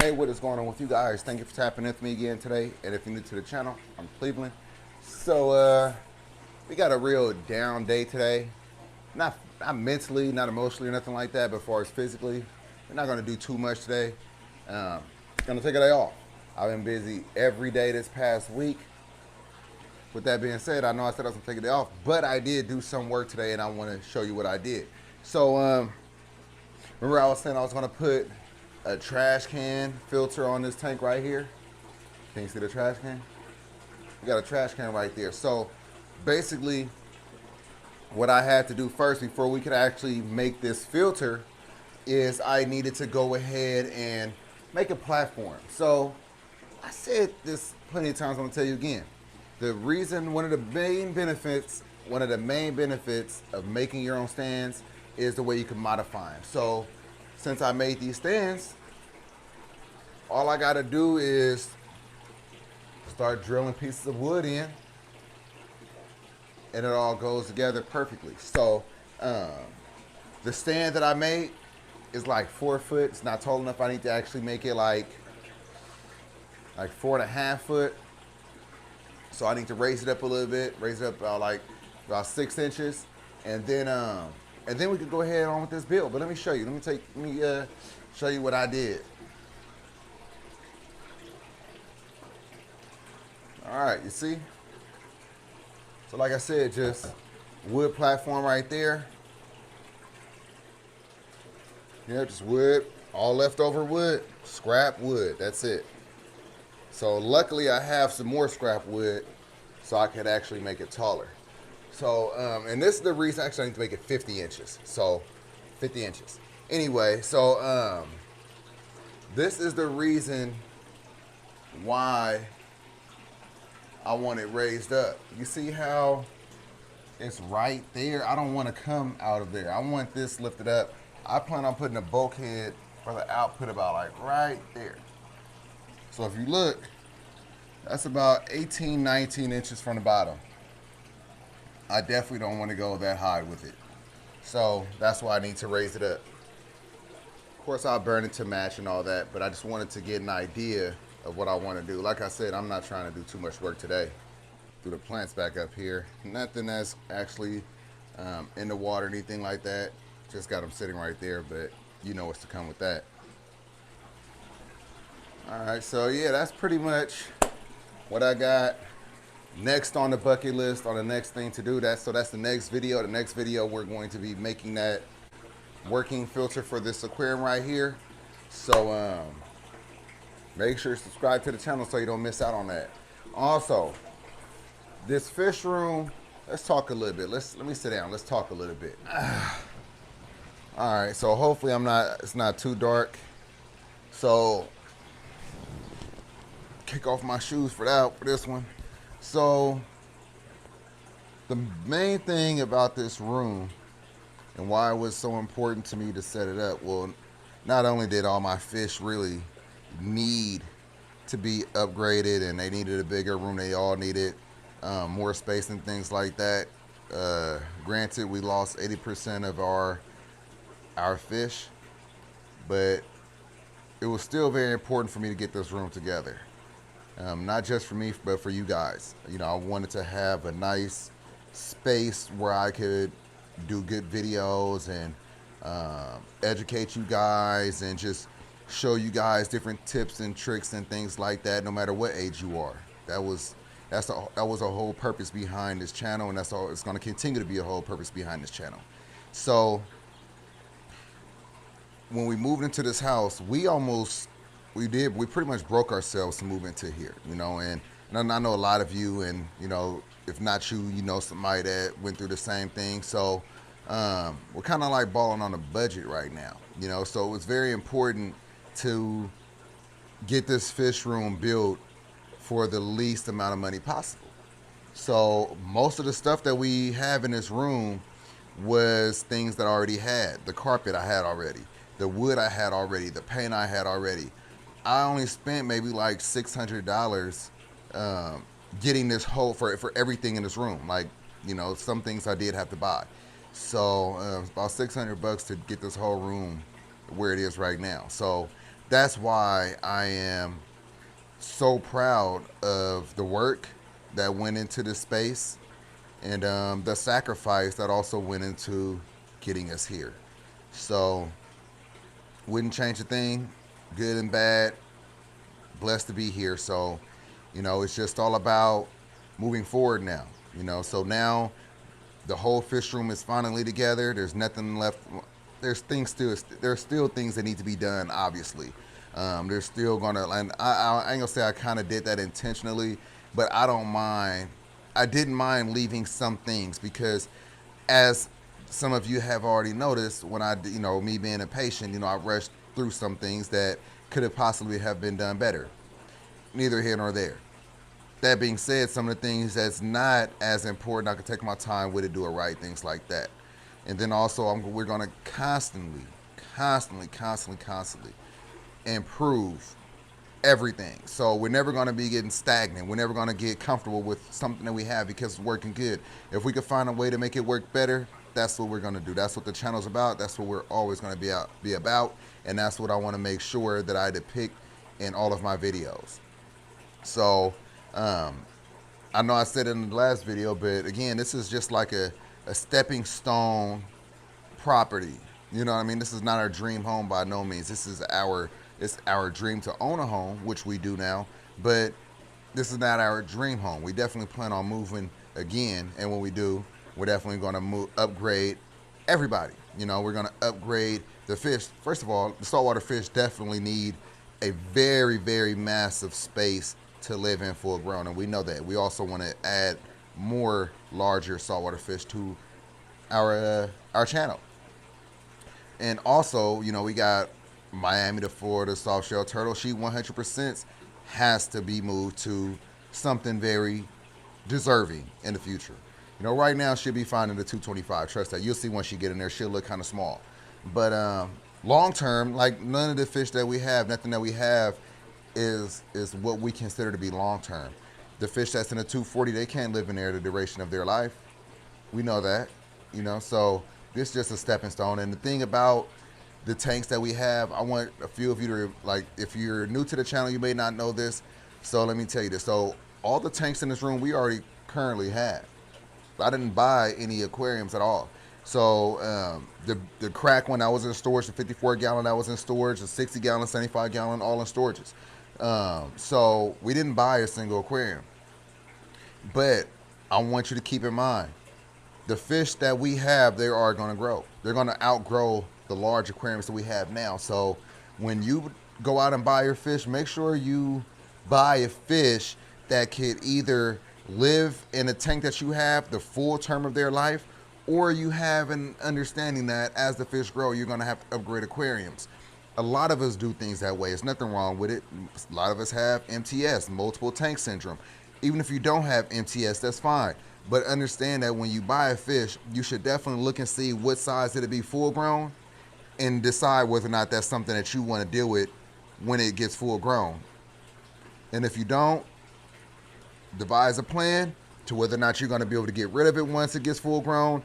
Hey, what is going on with you guys? Thank you for tapping in with me again today. And if you're new to the channel, I'm Cleveland. So we got a real down day today. Not mentally, not emotionally or nothing like that, but as far as physically, we're not gonna do too much today. Um, gonna take a day off. I've been busy every day this past week. With that being said, I know I said I was gonna take a day off, but I did do some work today and I wanna show you what I did. So remember I was saying I was gonna put a trash can filter on this tank right here. Can you see the trash can? We got a trash can right there. So basically what I had to do first before we could actually make this filter is I needed to go ahead and make a platform. So I said this plenty of times, I'm gonna tell you again. The reason, one of the main benefits of making your own stands is the way you can modify them. So since I made these stands, all I gotta do is start drilling pieces of wood in and it all goes together perfectly. So the stand that I made is like 4 foot. It's not tall enough. I need to actually make it like 4.5 foot. So I need to raise it up a little bit, raise it up about 6 inches, and then we could go ahead on with this build. But let me show you. Let me show you what I did. All right, you see? So like I said, just wood platform right there. Yeah, just wood, all leftover wood, scrap wood, that's it. So luckily I have some more scrap wood so I could actually make it taller. So, and this is the reason, actually I need to make it 50 inches. So 50 inches. Anyway, so this is the reason why I want it raised up. You see how it's right there? I don't want to come out of there. I want this lifted up. I plan on putting a bulkhead for the output about like right there. So if you look, that's about 18, 19 inches from the bottom. I definitely don't want to go that high with it. So that's why I need to raise it up. Of course, I'll burn it to match and all that, but I just wanted to get an idea of what I want to do. Like I said, I'm not trying to do too much work today. Through the plants back up here. Nothing that's actually in the water or anything like that. Just got them sitting right there, but you know what's to come with that. All right, so yeah, that's pretty much what I got next on the bucket list, on the next thing to do. So that's the next video. The next video, we're going to be making that working filter for this aquarium right here. So make sure you subscribe to the channel so you don't miss out on that. Also, this fish room, let's talk a little bit. Let me sit down. Let's talk a little bit. All right, so hopefully it's not too dark. So kick off my shoes for this one. So the main thing about this room and why it was so important to me to set it up, well, not only did all my fish really need to be upgraded and they needed a bigger room, they all needed more space and things like that. Granted, we lost 80% of our fish, but it was still very important for me to get this room together. Not just for me, but for you guys. You know, I wanted to have a nice space where I could do good videos and educate you guys and just show you guys different tips and tricks and things like that, no matter what age you are. That was a whole purpose behind this channel, and it's going to continue to be a whole purpose behind this channel. So when we moved into this house, we pretty much broke ourselves to move into here, you know, and I know a lot of you, and you know, if not you, you know somebody that went through the same thing. So we're kind of like balling on a budget right now, you know, so it's very important to get this fish room built for the least amount of money possible. So most of the stuff that we have in this room was things that I already had. The carpet I had already, the wood I had already, the paint I had already. I only spent maybe like $600 getting this whole, for everything in this room. Like, you know, some things I did have to buy. So about $600 to get this whole room where it is right now. So That's why I am so proud of the work that went into this space and the sacrifice that also went into getting us here. So, wouldn't change a thing, good and bad. Blessed to be here. So, it's just all about moving forward now. So now the whole fish room is finally together. There's nothing left. There's still things that need to be done. Obviously, there's still gonna. And I ain't gonna say I kind of did that intentionally, but I don't mind. I didn't mind leaving some things because, as some of you have already noticed, when me being a patient, I rushed through some things that could have possibly have been done better. Neither here nor there. That being said, some of the things that's not as important, I can take my time with it, do it right, things like that. And then also, we're going to constantly improve everything. So we're never going to be getting stagnant. We're never going to get comfortable with something that we have because it's working good. If we could find a way to make it work better, that's what we're going to do. That's what the channel's about. That's what we're always going to be about. And that's what I want to make sure that I depict in all of my videos. So, I know I said it in the last video, but again, this is just like a stepping stone property. You know what I mean? This is not our dream home by no means. It's our dream to own a home, which we do now, but this is not our dream home. We definitely plan on moving again, and when we do, we're definitely going to upgrade everybody. We're going to upgrade the fish. First of all, the saltwater fish definitely need a very, very massive space to live in full grown, and we know that. We also want to add more larger saltwater fish to our channel. And also, we got Miami to Florida soft shell turtle. She 100% has to be moved to something very deserving in the future. Right now she'll be fine in the 225. Trust that. You'll see once she get in there, she'll look kind of small. But long term, like none of the fish that we have, nothing that we have is what we consider to be long term. The fish that's in the 240, they can't live in there the duration of their life. We know that, so this is just a stepping stone. And the thing about the tanks that we have, I want a few of you to, like, if you're new to the channel, you may not know this. So let me tell you this. So all the tanks in this room, we already currently have. I didn't buy any aquariums at all. So the crack one that was in storage, the 54 gallon that was in storage, the 60 gallon, 75 gallon, all in storages. So we didn't buy a single aquarium. But I want you to keep in mind, the fish that we have, they are going to grow. They're going to outgrow the large aquariums that we have now. So when you go out and buy your fish, make sure you buy a fish that could either live in a tank that you have the full term of their life, or you have an understanding that as the fish grow, you're going to have to upgrade aquariums. A lot of us do things that way. There's nothing wrong with it. A lot of us have MTS, multiple tank syndrome. Even if you don't have MTS, that's fine. But understand that when you buy a fish, you should definitely look and see what size it'll be full grown and decide whether or not that's something that you want to deal with when it gets full grown. And if you don't, devise a plan to whether or not you're going to be able to get rid of it once it gets full grown,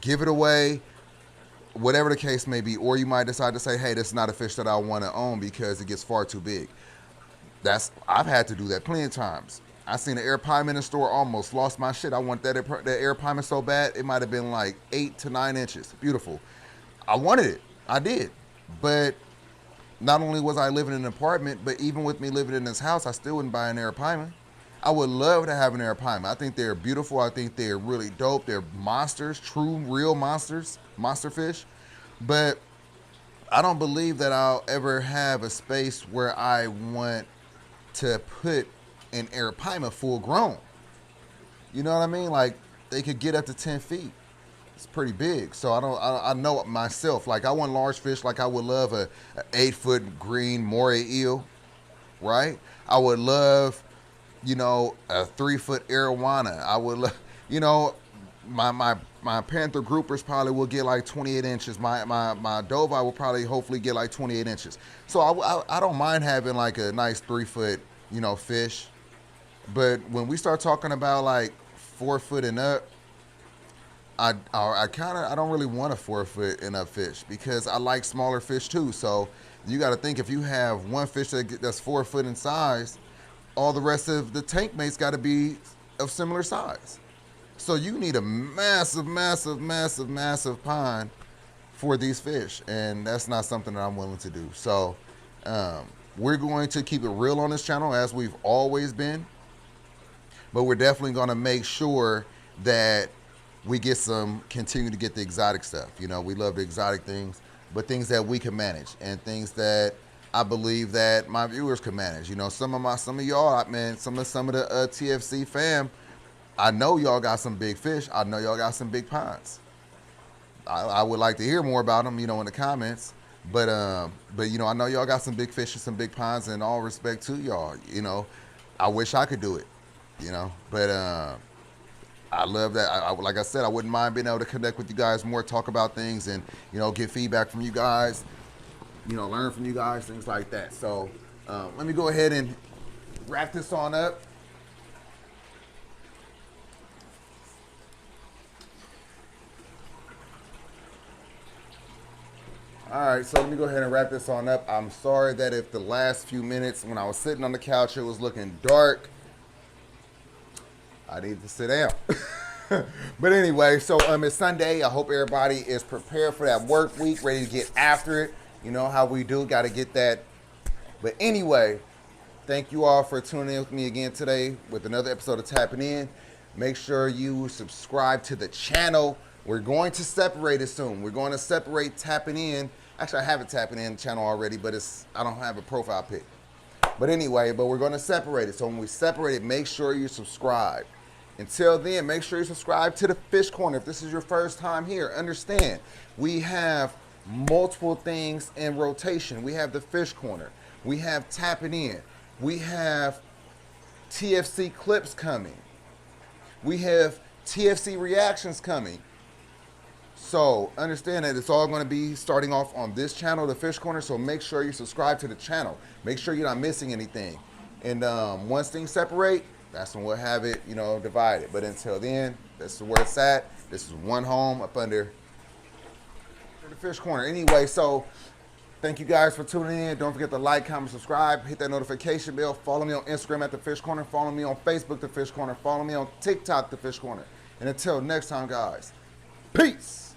give it away, whatever the case may be. Or you might decide to say, hey, this is not a fish that I want to own because it gets far too big. I've had to do that plenty of times. I seen an Arapaima in the store, almost lost my shit. I want that Arapaima so bad, it might have been like 8 to 9 inches. Beautiful. I wanted it. I did. But not only was I living in an apartment, but even with me living in this house, I still wouldn't buy an Arapaima. I would love to have an Arapaima. I think they're beautiful. I think they're really dope. They're monsters, true, real monsters, monster fish. But I don't believe that I'll ever have a space where I want to put an Arapaima full grown. You know what I mean? Like, they could get up to 10 feet. It's pretty big. So I know myself. Like, I want large fish. Like, I would love a 8-foot green moray eel, right? I would love, a 3-foot arowana. I would love, my panther groupers probably will get like 28 inches. My doveye will probably hopefully get like 28 inches. So I don't mind having like a nice 3-foot, fish. But when we start talking about like 4 foot and up, I don't really want a 4 foot and up fish because I like smaller fish too. So You got to think if you have one fish that's 4 foot in size, all the rest of the tank mates got to be of similar size. So you need a massive, massive, massive, massive pond for these fish, and that's not something that I'm willing to do. So we're going to keep it real on this channel as we've always been, but we're definitely going to make sure that we continue to get the exotic stuff. You know, we love the exotic things, but things that we can manage and things that I believe that my viewers can manage. You know, some of y'all, man, some of the TFC fam, I know y'all got some big fish. I know y'all got some big ponds. I would like to hear more about them, you know, in the comments. But you know, I know y'all got some big fish and some big ponds, and all respect to y'all. You know, I wish I could do it, you know, but I love that. Like I said, I wouldn't mind being able to connect with you guys more, talk about things, and, you know, get feedback from you guys, you know, learn from you guys, things like that. So let me go ahead and wrap this on up. All right, so let me go ahead and wrap this on up. I'm sorry that if the last few minutes when I was sitting on the couch, it was looking dark. I need to sit down. But anyway, so it's Sunday. I hope everybody is prepared for that work week, ready to get after it. You know how we do, got to get that. But anyway, thank you all for tuning in with me again today with another episode of Tapping In. Make sure you subscribe to the channel. We're going to separate it soon. We're going to separate Tapping In. Actually, I have a Tapping In channel already, but I don't have a profile pic. But anyway, we're going to separate it. So when we separate it, make sure you subscribe. Until then, make sure you subscribe to the Fish Corner. If this is your first time here, understand we have multiple things in rotation. We have the Fish Corner. We have Tapping In. We have TFC clips coming. We have TFC reactions coming. So understand that it's all going to be starting off on this channel, the Fish Corner. So make sure you subscribe to the channel. Make sure you're not missing anything. And once things separate, that's when we'll have it, you know, divided. But until then, this is where it's at. This is one home up under the Fish Corner. Anyway, so thank you guys for tuning in. Don't forget to like, comment, subscribe, hit that notification bell. Follow me on Instagram at The Fish Corner. Follow me on Facebook, The Fish Corner. Follow me on TikTok, The Fish Corner. And until next time, guys, peace.